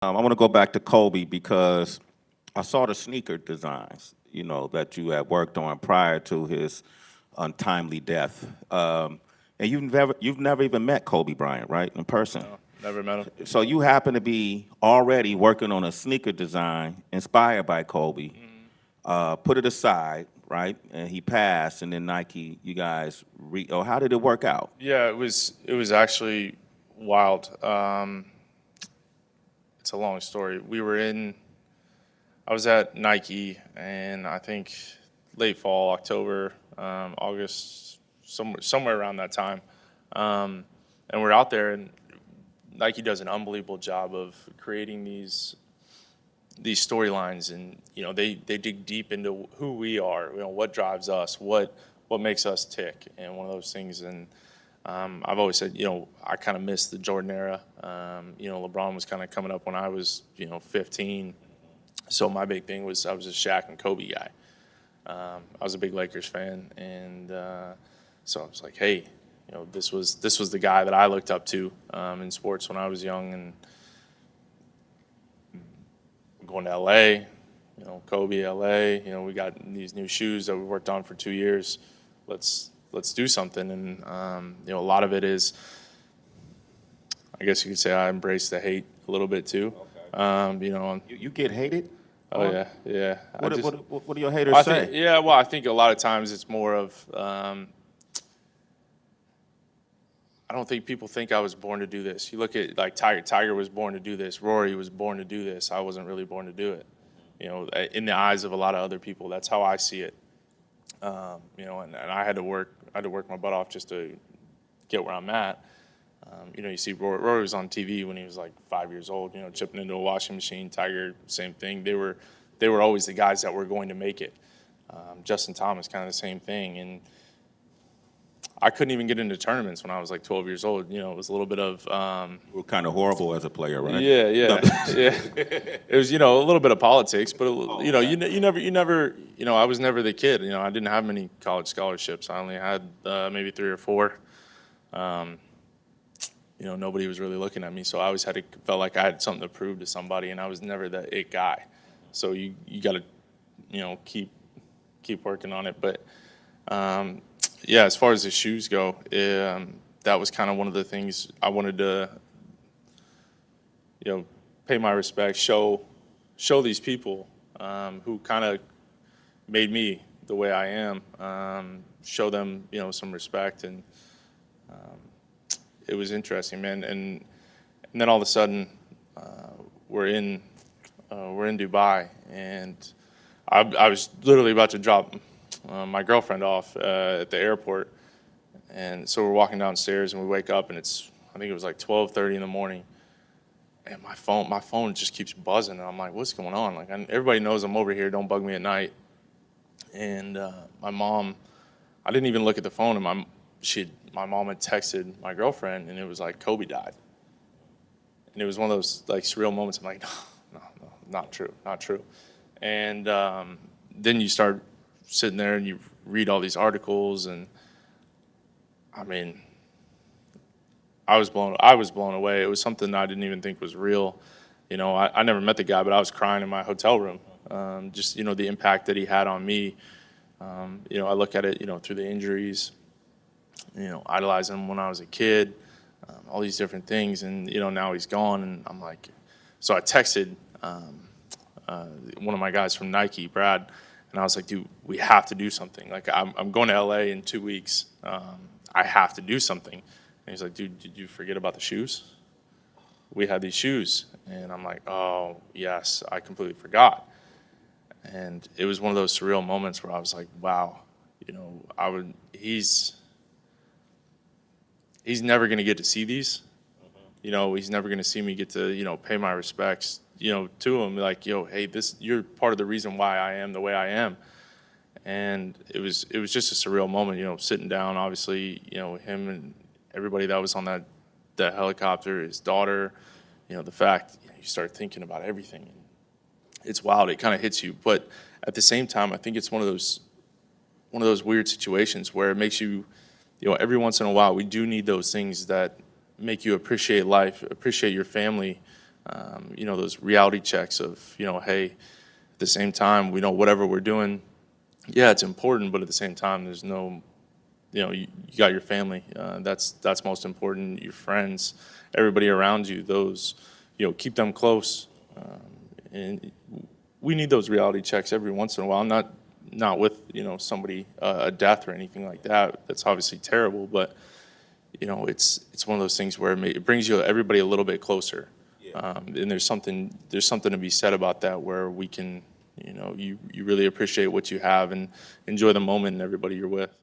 I want to go back to Kobe because I saw the sneaker designs, that you had worked on prior to his untimely death. And you've never even met Kobe Bryant, right, in person. No, never met him. So you happen to be already working on a sneaker design inspired by Kobe. Put it aside, right? And he passed, and then Nike, you guys, how did it work out? Yeah, it was actually wild. It's a long story. I was at Nike, and I think late fall, October, August, somewhere around that time. And we're out there, and Nike does an unbelievable job of creating these storylines, and they dig deep into who we are, what drives us, what makes us tick, and one of those things. And I've always said, I kind of miss the Jordan era. LeBron was kind of coming up when I was 15, so my big thing was I was a Shaq and Kobe guy. I was a big Lakers fan, and so I was like, hey, this was the guy that I looked up to in sports when I was young, and going to LA, Kobe, LA, we got these new shoes that we worked on for 2 years. Let's do something. And, a lot of it is, I guess you could say I embrace the hate a little bit too. Okay. You get hated? Oh yeah. What do your haters say? I think a lot of times it's more of, I don't think people think I was born to do this. You look at like Tiger. Tiger was born to do this. Rory was born to do this. I wasn't really born to do it. In the eyes of a lot of other people, that's how I see it. And I had to work my butt off just to get where I'm at. You see Rory was on TV when he was like 5 years old, chipping into a washing machine. Tiger, same thing. They were always the guys that were going to make it. Justin Thomas, kind of the same thing. And I couldn't even get into tournaments when I was like 12 years old. It was a little bit of You were kind of horrible as a player, right? yeah. It was a little bit of politics, but you never I was never the kid. I didn't have many college scholarships. I only had maybe 3 or 4. Nobody was really looking at me, so I always felt like I had something to prove to somebody, and I was never the it guy. So you got to keep working on it, but. As far as the shoes go, that was kind of one of the things I wanted to, pay my respects, show these people who kind of made me the way I am, show them, some respect, and it was interesting, man. And then all of a sudden, we're in Dubai, and I was literally about to drop my girlfriend off at the airport, and so we're walking downstairs, and we wake up, and I think it was like 12:30 in the morning, and my phone just keeps buzzing, and I'm like, what's going on? Like, everybody knows I'm over here, don't bug me at night. And my mom, I didn't even look at the phone, and my mom had texted my girlfriend, and it was like, Kobe died. And it was one of those like surreal moments. I'm like, no, not true. And then you start sitting there and you read all these articles, and I mean, I was blown away. It was something I didn't even think was real. I never met the guy, but I was crying in my hotel room. Just the impact that he had on me. I look at it, through the injuries, idolizing him when I was a kid, all these different things, and now he's gone, and I'm like, so I texted one of my guys from Nike, Brad. And I was like, dude, we have to do something. Like, I'm going to LA in 2 weeks. I have to do something. And he's like, dude, did you forget about the shoes? We had these shoes. And I'm like, oh, yes, I completely forgot. And it was one of those surreal moments where I was like, wow, he's never going to get to see these. He's never going to see me get to, pay my respects, to him, like, hey, you're part of the reason why I am the way I am. And it was just a surreal moment, sitting down, obviously, him and everybody that was on that helicopter, his daughter, the fact, you start thinking about everything. It's wild. It kind of hits you. But at the same time, I think it's one of those weird situations where it makes you, every once in a while, we do need those things that make you appreciate life, appreciate your family, those reality checks of, hey, at the same time, we know whatever we're doing, yeah, it's important, but at the same time, there's no, you got your family. That's most important. Your friends, everybody around you. Those, keep them close. And we need those reality checks every once in a while. Not with somebody a death or anything like that. That's obviously terrible, but it's one of those things where it brings everybody a little bit closer. And there's something to be said about that, where we can you really appreciate what you have and enjoy the moment and everybody you're with.